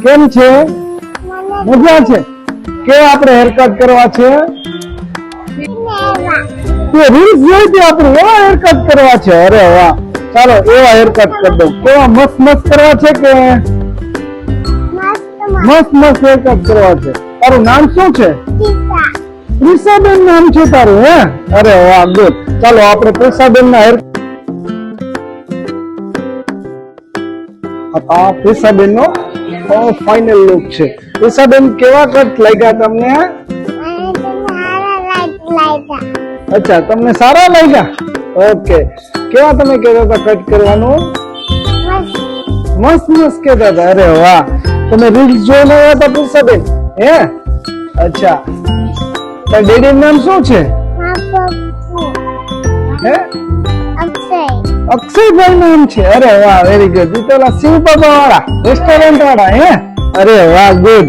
કેમ છે? મજા છે. કે આપણે હેરકટ કરવા છે? રીલ્સ જોઈ હતી આપણે, એવા હેરકટ કરવા છે. અરે વાહ, ચાલો એવા હેરકટ કરી દઉં. કેવા મસ્ત મસ્ત કરવા છે કે મસ્ત મસ્ત હેરકટ કરવા છે? તારું નામ શું છે? પ્રિસાબેન નામ છે તારું? હે, અરે વાહ, ગુડ. ચાલો આપણે પ્રિસાબેન ના હેર આ પ્રિસાબેન નો ફાઇનલ લુક છે. પ્રિસાબેન કેવા કટ લાગ્યા તમને? અચ્છા, તમને સારા લાગ્યા? ઓકે. કેવા તમે કહેતા હતા કટ કરવાનું? મસ્ત મસ્ત કહેતા હતા. અરે વાહ, તમે રીલ્સ જોઈને આવ્યા હતા પ્રિસાબેન? હે, અચ્છા. તારા ડેડી નામ શું છે? હે, અક્ષયભાઈ નામ છે. અરે વાહ, વેરી ગુડ. ઈ તો ઓલા શિવ બાબા વાળા રેસ્ટોરન્ટ વાળા? હે, અરે વાહ, ગુડ.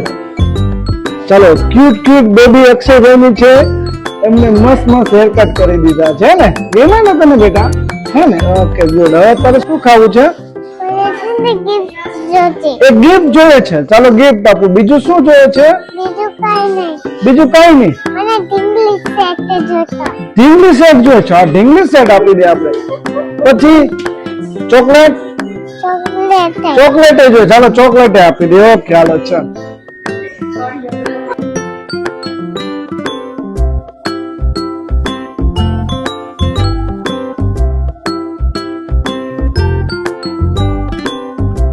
ચલો, ક્યુટ ક્યુટ બેબી અક્ષયભાઈ ની છે. એમને મસ્ત મસ્ત હેરકટ કરી દીધા છે ને? ગમે ને તને બેટા? હે ને? Okay, good. હવે તારે શું ખાવું છે? એક ગિફ્ટ જોઈએ છે. ચાલો ગિફ્ટ આપું. બીજું શું જોઈએ છે? બીજું કઈ નહીં. ઢીંગલી સેટ જોઈએ છે. આ ઢીંગલી સેટ આપી દે આપણે. પછી ચોકલેટ જોઈએ. ચાલો ચોકલેટ આપી દે. ઓકે, હાલો ચાલ.